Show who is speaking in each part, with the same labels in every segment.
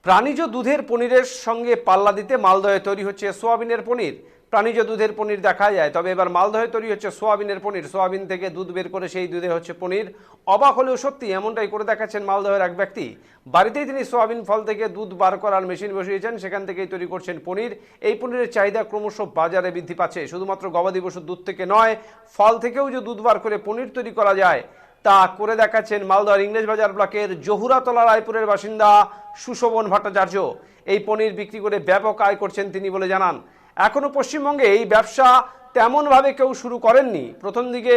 Speaker 1: প্রাণীজ দুধের পনিরের সঙ্গে পাল্লা দিতে মালদহে তৈরি হচ্ছে সোয়াবিনের পনির। প্রাণীজ দুধের পনির দেখা যায়, তবে এবার মালদহে তৈরি হচ্ছে সোয়াবিনের পনির। সোয়াবিন থেকে দুধ বের করে সেই দুধে হচ্ছে পনির। অবাক হলেও সত্যি, এমনটাই করে দেখাচ্ছেন মালদহের এক ব্যক্তি। বাড়িতেই তিনি সোয়াবিন ফল থেকে দুধ বার করার মেশিন বসিয়েছেন, সেখান থেকেই তৈরি করছেন পনির। এই পনিরের চাহিদা ক্রমশ বাজারে বৃদ্ধি পাচ্ছে। শুধুমাত্র গবাদি পশুর দুধ থেকে নয়, ফল থেকেও যে দুধ বার করে পনির তৈরি করা যায় তা করে দেখাচ্ছেন মালদহের ইংরেজবাজার ব্লকের জহুরাতলা রায়পুরের বাসিন্দা সুশোভন ভট্টাচার্য। এই পনির বিক্রি করে ব্যাপক আয় করছেন তিনি বলে জানান। এখনো পশ্চিমবঙ্গে এই ব্যবসা তেমনভাবে কেউ শুরু করেননি। প্রথম দিকে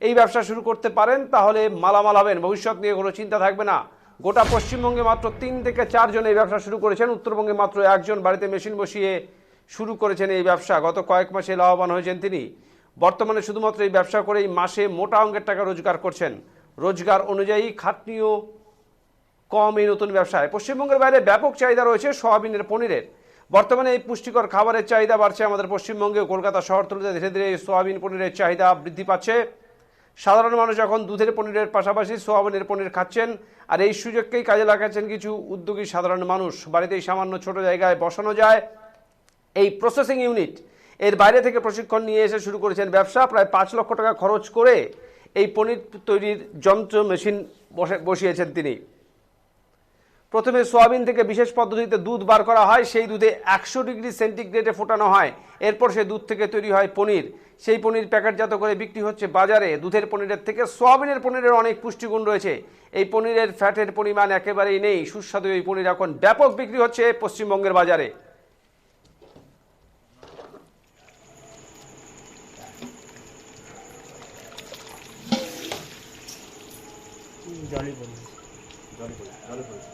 Speaker 1: এই ব্যবসা শুরু করতে পারেন, তাহলে মালামাল হবেন, ভবিষ্যৎ নিয়ে কোনো চিন্তা থাকবে না। গোটা পশ্চিমবঙ্গে মাত্র 3 থেকে 4 জন এই ব্যবসা শুরু করেছেন। উত্তরবঙ্গে মাত্র 1 জন বাড়িতে মেশিন বসিয়ে শুরু করেছেন এই ব্যবসা। গত কয়েক মাসে লাভবান হয়েছেন তিনি। বর্তমানে শুধুমাত্র এই ব্যবসা করেই মাসে মোটা অঙ্কের টাকা রোজগার করছেন। রোজগার অনুযায়ী খাটনিও কম এই নতুন ব্যবসায়। পশ্চিমবঙ্গের বাইরে ব্যাপক চাহিদা রয়েছে সোয়াবিনের পনিরের। বর্তমানে এই পুষ্টিকর খাবারের চাহিদা বাড়ছে আমাদের পশ্চিমবঙ্গে। কলকাতা শহরতলিতে ধীরে ধীরে সোয়াবিন পনিরের চাহিদা বৃদ্ধি পাচ্ছে। সাধারণ মানুষ এখন দুধের পনিরের পাশাপাশি সোয়াবিনের পনির খাচ্ছেন, আর এই সুযোগকেই কাজে লাগাচ্ছেন কিছু উদ্যোগী সাধারণ মানুষ। বাড়িতেই সামান্য ছোট জায়গায় বসানো যায় এই প্রসেসিং ইউনিট। এর বাইরে থেকে প্রশিক্ষণ নিয়ে এসে শুরু করেছেন ব্যবসা। প্রায় 5 লক্ষ টাকা খরচ করে এই পনির তৈরির যন্ত্র মেশিন বসিয়েছেন তিনি। প্রথমে সোয়াবিন থেকে বিশেষ পদ্ধতিতে দুধ বার করা হয়। সেই দুধে 100 ডিগ্রি সেন্টিগ্রেডে ফোটানো হয়। এরপর সেই দুধ থেকে তৈরি হয় পনির। সেই পনির প্যাকেটজাত করে বিক্রি হচ্ছে বাজারে। দুধের পনিরের থেকে সোয়াবিনের পনিরের অনেক পুষ্টিগুণ রয়েছে। এই পনিরের ফ্যাটের পরিমাণ একেবারেই নেই। সুস্বাদু এই পনির এখন ব্যাপক বিক্রি হচ্ছে পশ্চিমবঙ্গের বাজারে।
Speaker 2: জলই বলি জলই বলি জলই বলি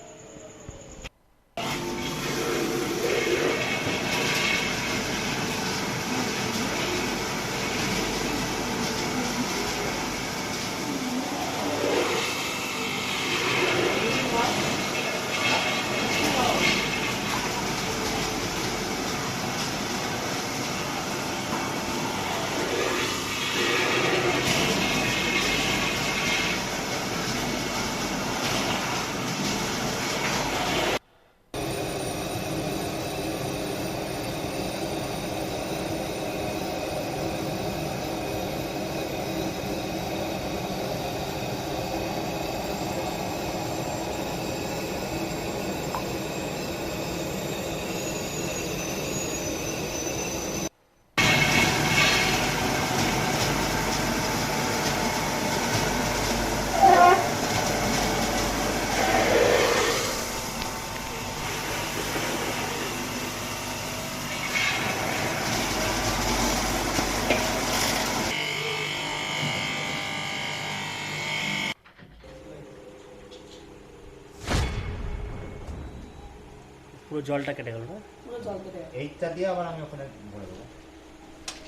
Speaker 2: পুরো জলটা কেটে গেল না?
Speaker 3: পুরো জল কেটে গেল।
Speaker 2: এইটা দিয়ে আবার আমি ওখানে ভরে দেবো।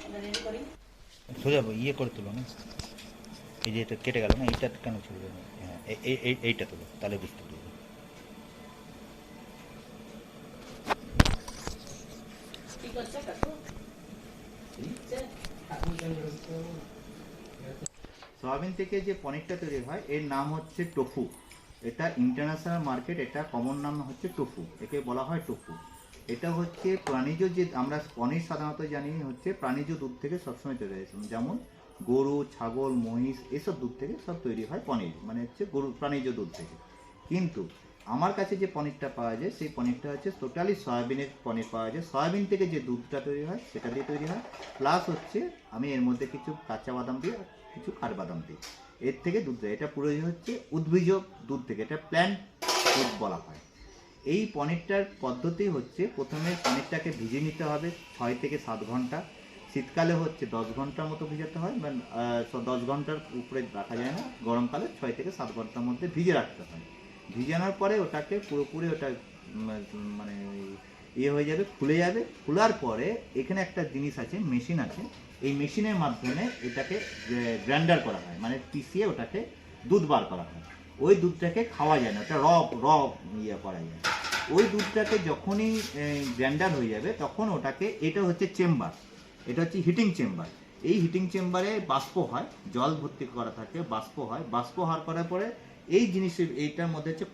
Speaker 3: আমরা রেডি করি।
Speaker 2: সোজা ইয়ে করে তুলো না, এই যে এটা কেটে গেল না, এইটা কেন চলবে না? হ্যাঁ, এইটা তুলো, তাহলে বুঝতে পারবে।
Speaker 3: কি করছে কাকু?
Speaker 2: সয়াবিন থেকে যে পনিরটা তৈরি হয় এর নাম হচ্ছে টোফু। এটা ইন্টারন্যাশনাল মার্কেট, এটা কমন নাম হচ্ছে টোফু, একে বলা হয় টোফু। এটা হচ্ছে প্রাণীজ, যে আমরা পনির সাধারণত জানি হচ্ছে প্রাণীজ দুধ থেকে সবসময় তৈরি হয়, যেমন গরু, ছাগল, মহিষ এসব দুধ থেকে সব তৈরি হয় পনির, মানে হচ্ছে গরু প্রাণীজ দুধ থেকে। কিন্তু আমার কাছে যে পনিরটা পাওয়া যায় সেই পনিরটা হচ্ছে টোটালি সয়াবিনের পনির পাওয়া যায়। সয়াবিন থেকে যে দুধটা তৈরি হয় সেটা দিয়ে তৈরি হয়, প্লাস হচ্ছে আমি এর মধ্যে কিছু কাঁচা বাদাম দিই আর কিছু কাঠবাদাম দিই, এর থেকে দুধ দেয়। এটা পুরো হচ্ছে উদ্ভিজ দুধ থেকে, এটা প্ল্যান্ট দুধ বলা হয়। এই পনিরটার পদ্ধতি হচ্ছে প্রথমে পনিরটাকে ভিজিয়ে নিতে হবে 6 থেকে 7 ঘন্টা। শীতকালে হচ্ছে 10 ঘন্টার মতো ভিজাতে হয়, 10 ঘন্টার উপরে রাখা যায় না। গরমকালে 6 থেকে 7 ঘন্টার মধ্যে ভিজে রাখতে হয়। ভিজানোর পরে ওটাকে পুরোপুরি ওটা মানে ইয়ে হয়ে যাবে, ফুলে যাবে। ফুলার পরে এখানে একটা জিনিস আছে, মেশিন আছে। এই মেশিনের মাধ্যমে এটাকে গ্রাইন্ডার করা হয়, মানে পিষিয়ে ওটাকে দুধ বার করা হয়। ওই দুধটাকে খাওয়া যায় না, ওটা র ইয়ে করা যায়। ওই দুধটাকে যখনই গ্রাইন্ডার হয়ে যাবে তখন ওটাকে, এটা হচ্ছে চেম্বার, এটা হচ্ছে হিটিং চেম্বার। এই হিটিং চেম্বারে বাষ্প হয়, জল ভর্তি করা থাকে, বাষ্প হয়। বাষ্প হওয়ার করার পরে এই জিনিসের এইটার মধ্যে হচ্ছে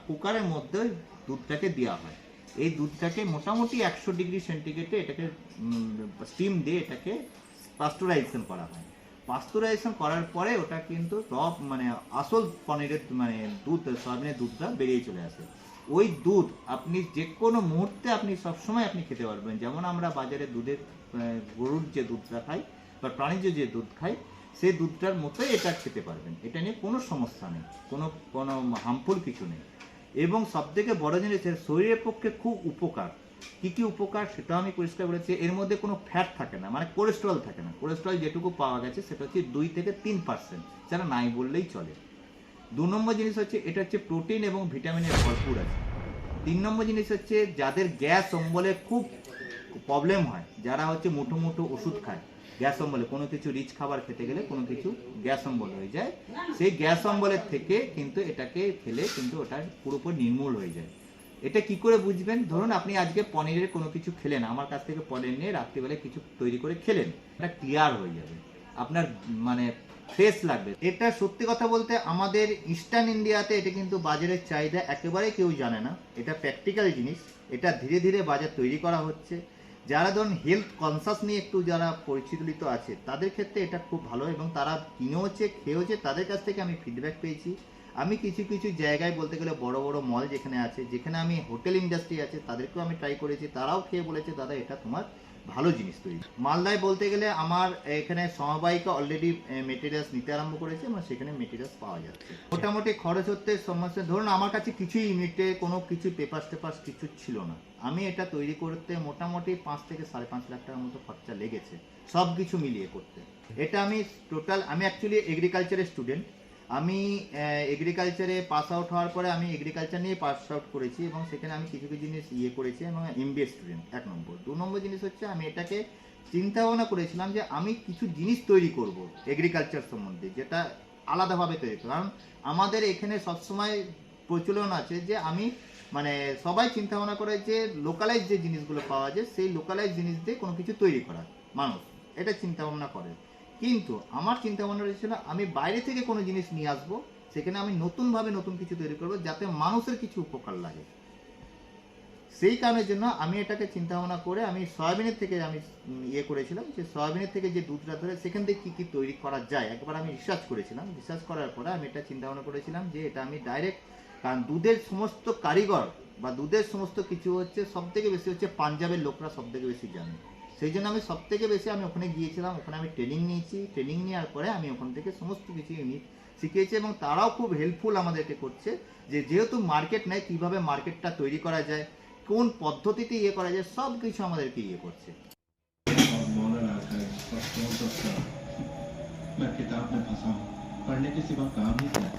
Speaker 2: কুকারের মধ্যে দুধটাকে দেওয়া হয়। এই দুধটাকে মোটামুটি 100 ডিগ্রি সেন্টিগ্রেডে এটাকে স্টিম দিয়ে এটাকে পাস্টুরাইজেশন করা হয়। পাস্টুরাইজেশন করার পরে ওটা কিন্তু টপ মানে আসল পনিরের মানে দুধ সয়াবিনের দুধটা বেরিয়ে চলে আসে। ওই দুধ আপনি যে কোনো মুহূর্তে আপনি সবসময় আপনি খেতে পারবেন। যেমন আমরা বাজারে দুধের গরুর যে দুধটা খাই বা প্রাণীজ যে দুধ খাই, সেই দুধটার মতোই এটা খেতে পারবেন। এটা নিয়ে কোনো সমস্যা নেই, কোনো হার্মফুল কিছু নেই। এবং সবথেকে বড় জিনিস এর শরীরের পক্ষে খুব উপকার। কি কি উপকার সেটা আমি পরিষ্কার বলেছি। এর মধ্যে কোনো ফ্যাট থাকে না, মানে কোলেস্ট্রল থাকে না। কোলেস্ট্রল যেটুকু পাওয়া গেছে সেটা হচ্ছে 2 থেকে 3%, যারা নাই বললেই চলে। 2 নম্বর জিনিস হচ্ছে এটা হচ্ছে প্রোটিন এবং ভিটামিনের ভরপুর আছে। 3 নম্বর জিনিস হচ্ছে যাদের গ্যাস অম্বলে খুব প্রবলেম হয়, যারা হচ্ছে মুঠো মুঠো ওষুধ খায় গ্যাস অম্বলে, কোনো কিছু রিচ খাবার খেতে গেলে কোনো কিছু গ্যাস অম্বল হয়ে যায়, সেই গ্যাস অম্বলের থেকে কিন্তু এটাকে খেলে কিন্তু ওটা পুরোপুরি নির্মূল হয়ে যায়। এটা কি করে বুঝবেন? ধরুন আপনি আজকে পনিরের কোনো কিছু খেলেন, আমার কাছ থেকে পনির নিয়ে রাত্রিবেলায় কিছু তৈরি করে খেলেন, এটা ক্লিয়ার হয়ে যাবে, আপনার মানে ফ্রেশ লাগবে। এটা সত্যি কথা বলতে আমাদের ইস্টার্ন ইন্ডিয়াতে এটা কিন্তু বাজারের চাহিদা একেবারে কেউ জানে না। এটা প্র্যাকটিক্যাল জিনিস, এটা ধীরে ধীরে বাজার তৈরি করা হচ্ছে। যারা ধরুন হেলথ কনসাস নিয়ে একটু যারা পরিচিত আছে তাদের ক্ষেত্রে এটা খুব ভালো, এবং তারা কিনেওছে খেয়েওছে, তাদের কাছ থেকে আমি ফিডব্যাক পেয়েছি। আমি কিছু কিছু জায়গায় বলতে গেলে বড় বড় মল যেখানে আছে, যেখানে আমি হোটেল ইন্ডাস্ট্রি আছে, তাদেরকেও আমি ট্রাই করেছি, তারাও খেয়ে বলেছে দাদা এটা তোমার ভালো জিনিস তৈরি। মালদায় বলতে গেলে আমার এখানে সমবায়িকা অলরেডি মেটেরিয়ালস নিতে আরম্ভ করেছে এবং সেখানে মেটেরিয়ালস পাওয়া যাচ্ছে। মোটামুটি খরচ হতে সমস্যা, ধরুন আমার কাছে কিছুই ইউনিটে কোনো কিছু পেপার কিছু ছিল না। আমি এটা তৈরি করতে মোটামুটি 5 থেকে 5.5 লাখ টাকার মতো খরচা লেগেছে সব কিছু মিলিয়ে করতে। এটা আমি টোটাল, আমি অ্যাকচুয়ালি এগ্রিকালচারের স্টুডেন্ট। আমি এগ্রিকালচারে পাস আউট হওয়ার পরে আমি এগ্রিকালচার নিয়ে পাস আউট করেছি এবং সেখানে আমি কিছু কিছু জিনিস করেছি এবং MBA স্টুডেন্ট 1 নম্বর। 2 নম্বর জিনিস হচ্ছে আমি এটাকে চিন্তা ভাবনা করেছিলাম যে আমি কিছু জিনিস তৈরি করব এগ্রিকালচার সম্বন্ধে, যেটা আলাদাভাবে তৈরি করব। কারণ আমাদের এখানে সবসময় প্রচলন আছে যে আমি মানে সবাই চিন্তা ভাবনা করে যে লোকালাইজ যে জিনিসগুলো পাওয়া যায় সেই লোকালাইজ জিনিস দিয়ে কোনো কিছু তৈরি করা, মানুষ এটা চিন্তা ভাবনা করে। কিন্তু আমার চিন্তা ভাবনা ছিল আমি বাইরে থেকে কোনো জিনিস নিয়ে আসবো, সেখানে আমি নতুনভাবে নতুন কিছু তৈরি করবো যাতে মানুষের কিছু উপকার লাগে। সেই কারণের জন্য আমি এটাকে চিন্তা ভাবনা করে আমি সয়াবিনের থেকে আমি করেছিলাম যে সয়াবিনের থেকে যে দুধটা ধরে সেখান থেকে কী কী তৈরি করা যায়, একবার আমি রিসার্চ করেছিলাম। রিসার্চ করার পরে আমি এটা চিন্তা ভাবনা করেছিলাম যে এটা আমি ডাইরেক্ট, কারণ দুধের সমস্ত কারিগর বা দুধের সমস্ত কিছু হচ্ছে সবথেকে বেশি হচ্ছে পাঞ্জাবের লোকরা সবথেকে বেশি জানে। সেই জন্য আমি সবথেকে বেশি আমি ওখানে গিয়েছিলাম, ওখানে আমি ট্রেনিং নিয়েছি। ট্রেনিং নেওয়ার পরে আমি ওখান থেকে সমস্ত কিছু ইউনিট শিখিয়েছি এবং তারাও খুব হেল্পফুল আমাদেরকে করছে যে যেহেতু মার্কেট নেই, কীভাবে মার্কেটটা তৈরি করা যায়, কোন পদ্ধতিতে করা যায়, সব কিছু আমাদেরকে করছে।
Speaker 4: मैं किताब में फंसा हूँ, पढ़ने के सिवा काम ही क्या है?